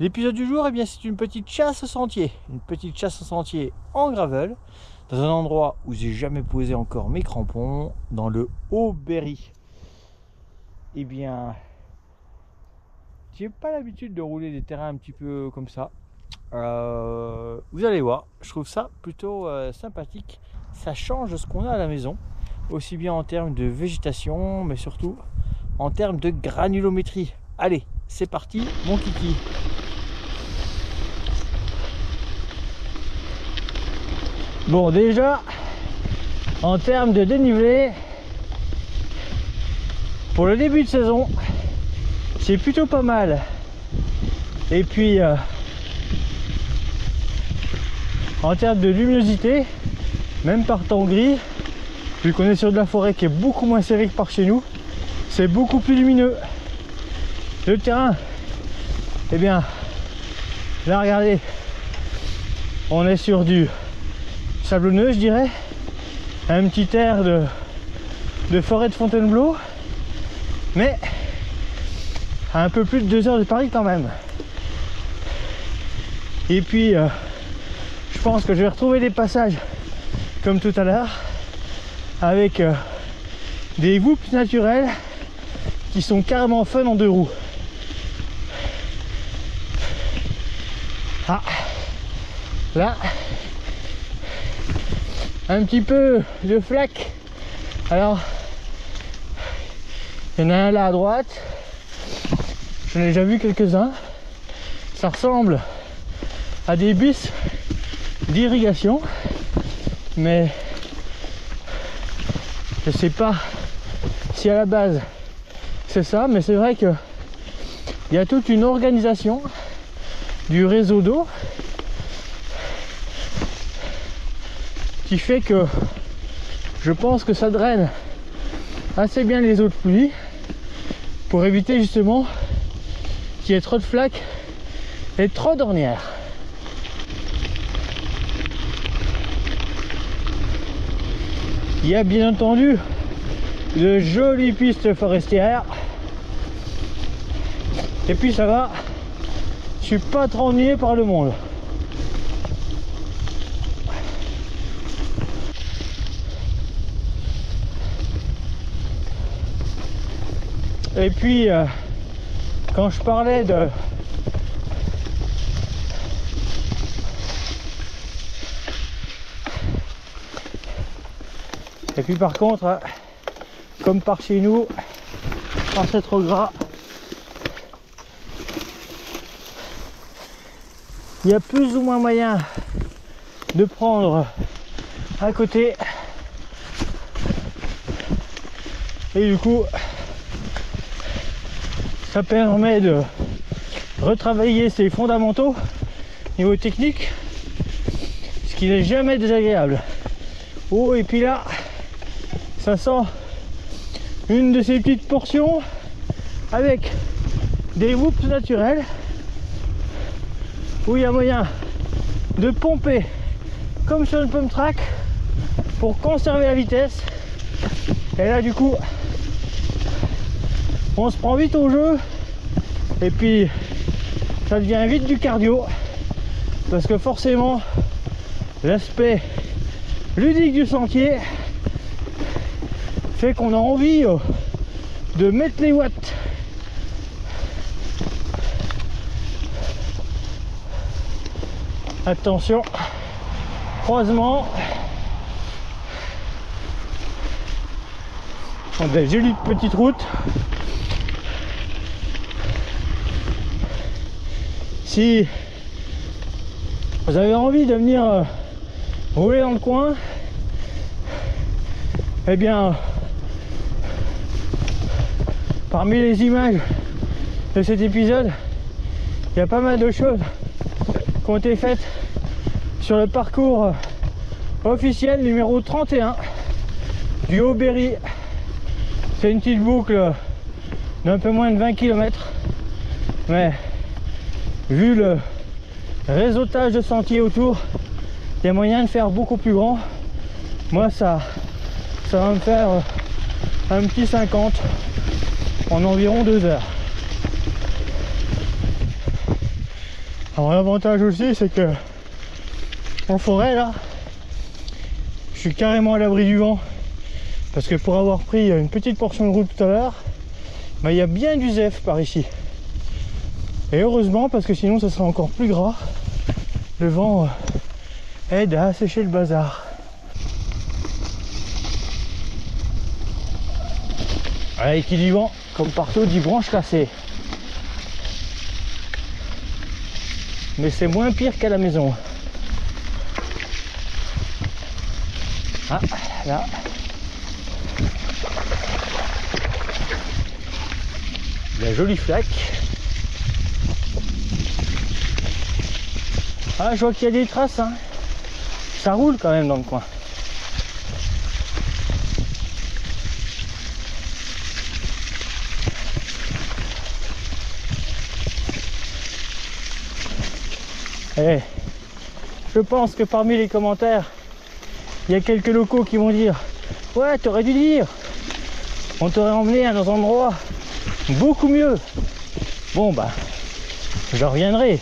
L'épisode du jour, eh bien, c'est une petite chasse au sentier. Une petite chasse au sentier en gravel, dans un endroit où j'ai jamais posé encore mes crampons, dans le Haut-Berry. Eh bien, j'ai pas l'habitude de rouler des terrains un petit peu comme ça. Vous allez voir, je trouve ça plutôt sympathique. Ça change de ce qu'on a à la maison, aussi bien en termes de végétation, mais surtout en termes de granulométrie. Allez, c'est parti, mon kiki. Bon, déjà, en termes de dénivelé, pour le début de saison, c'est plutôt pas mal. Et puis, en termes de luminosité, même par temps gris, vu qu'on est sur de la forêt qui est beaucoup moins serrée que par chez nous, c'est beaucoup plus lumineux. Le terrain, eh bien, là, regardez, on est sur du sablonneux, je dirais, un petit air de forêt de Fontainebleau, mais à un peu plus de 2 heures de Paris quand même. Et puis je pense que je vais retrouver des passages comme tout à l'heure avec des whoops naturels qui sont carrément fun en 2 roues. Ah, là, un petit peu de flaque. Alors, il y en a un là à droite, j'en ai déjà vu quelques-uns. Ça ressemble à des bus d'irrigation, mais je sais pas si à la base c'est ça, mais c'est vrai que il y a toute une organisation du réseau d'eau qui fait que je pense que ça draine assez bien les eaux de pluie pour éviter justement qu'il y ait trop de flaques et trop d'ornières. Il y a bien entendu de jolies pistes forestières et puis ça va, je suis pas trop ennuyé par le monde. Et puis quand je parlais de et puis par contre, comme par chez nous, quand c'est trop gras, il y a plus ou moins moyen de prendre à côté, et du coup ça permet de retravailler ses fondamentaux niveau technique, ce qui n'est jamais désagréable. Oh, et puis là ça sent une de ces petites portions avec des whoops naturels où il y a moyen de pomper comme sur une pump track pour conserver la vitesse. Et là du coup on se prend vite au jeu et puis ça devient vite du cardio parce que forcément l'aspect ludique du sentier fait qu'on a envie de mettre les watts. Attention, croisement. On a des jolies petites routes. Si vous avez envie de venir rouler dans le coin, eh bien parmi les images de cet épisode, il y a pas mal de choses qui ont été faites sur le parcours officiel numéro 31 du Haut-Berry. C'est une petite boucle d'un peu moins de 20 km, mais vu le réseautage de sentiers autour, il y a moyen de faire beaucoup plus grand. Moi ça va me faire un petit 50 en environ 2 heures. Alors l'avantage aussi c'est que en forêt là, je suis carrément à l'abri du vent. Parce que pour avoir pris une petite portion de route tout à l'heure, bah, il y a bien du zèf par ici. Et heureusement, parce que sinon ça serait encore plus gras. Le vent aide à assécher le bazar. Allez, qui dit vent, comme partout, dit branche cassée. Mais c'est moins pire qu'à la maison. Ah, là. La jolie flaque. Ah, je vois qu'il y a des traces, hein. Ça roule quand même dans le coin. Et je pense que parmi les commentaires, il y a quelques locaux qui vont dire « Ouais, t'aurais dû dire, on t'aurait emmené à un endroit beaucoup mieux. » Bon bah, je reviendrai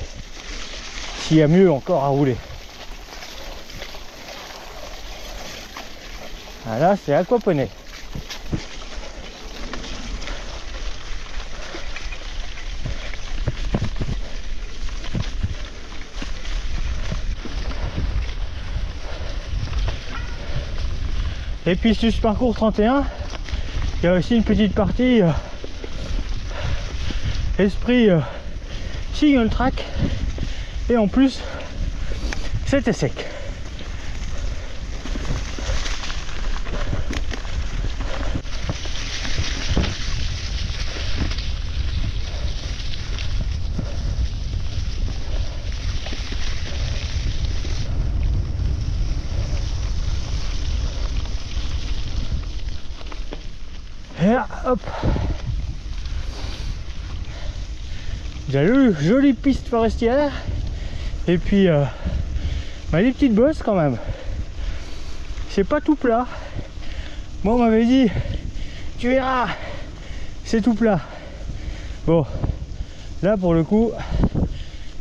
s'il y a mieux encore à rouler. Ah là, c'est aquaponé. Et puis sur ce parcours 31, il y a aussi une petite partie esprit single track, et en plus c'était sec. Et là, hop, il y a une jolie piste forestière, et puis bah, les petites bosses quand même. C'est pas tout plat. Moi on m'avait dit, tu verras, c'est tout plat. Bon, là pour le coup,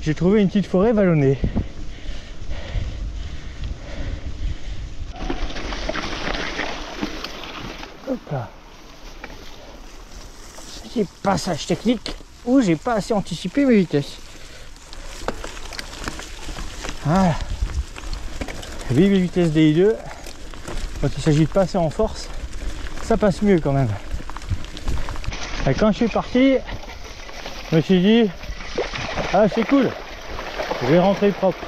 j'ai trouvé une petite forêt vallonnée. Hop là. Petit passage technique où j'ai pas assez anticipé mes vitesses. Voilà. Vive les vitesses DI2. Quand il s'agit de passer en force, ça passe mieux quand même. Et quand je suis parti, je me suis dit, ah c'est cool, je vais rentrer propre.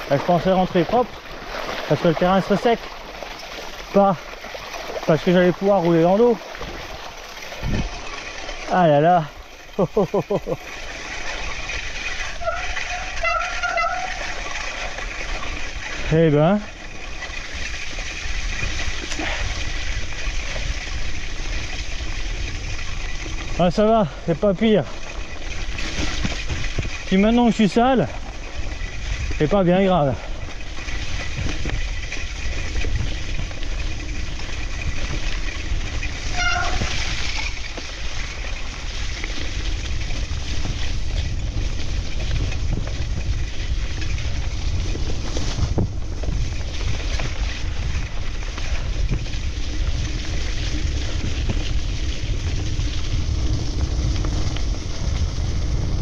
Là, je pensais rentrer propre parce que le terrain serait sec, pas parce que j'allais pouvoir rouler dans l'eau. Ah là là. Eh ben, ah ça va, c'est pas pire. Puis maintenant que je suis sale, c'est pas bien grave.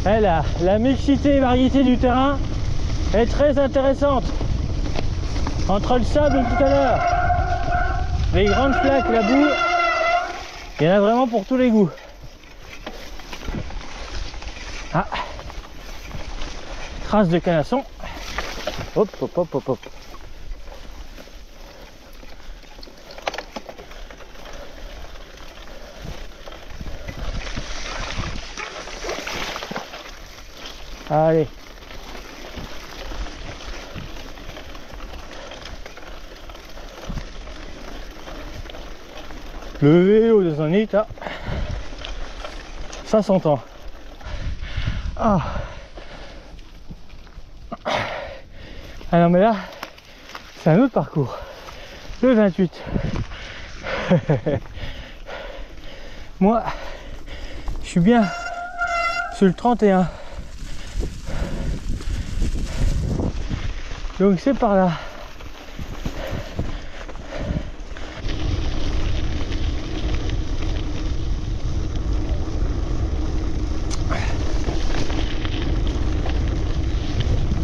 Et là, la mixité et variété du terrain est très intéressante. Entre le sable tout à l'heure, les grandes flaques, la boue, il y en a vraiment pour tous les goûts. Ah, trace de canasson. Hop, hop, hop, hop, hop. Allez. Le vélo de son état, ça s'entend. Ah. Ah non mais là, c'est un autre parcours. Le 28. Moi, je suis bien sur le 31. Donc c'est par là.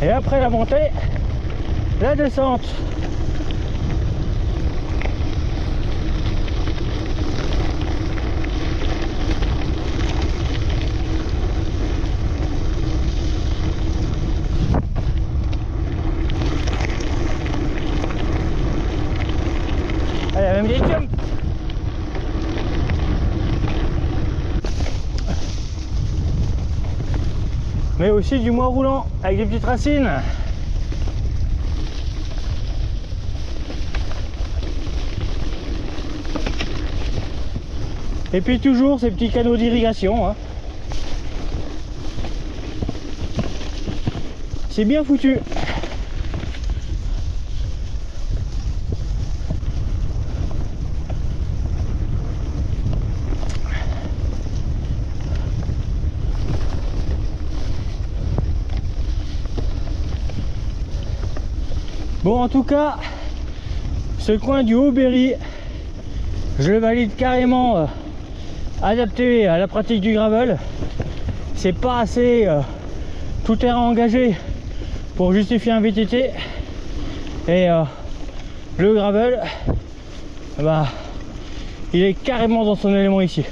Et après la montée, la descente. Allez, même des jumps. Mais aussi du moins roulant avec des petites racines. Et puis toujours ces petits canaux d'irrigation, hein. C'est bien foutu. Bon, en tout cas, ce coin du Haut-Berry, je le valide carrément adapté à la pratique du gravel. C'est pas assez tout terrain engagé pour justifier un VTT. Et le gravel, bah, il est carrément dans son élément ici.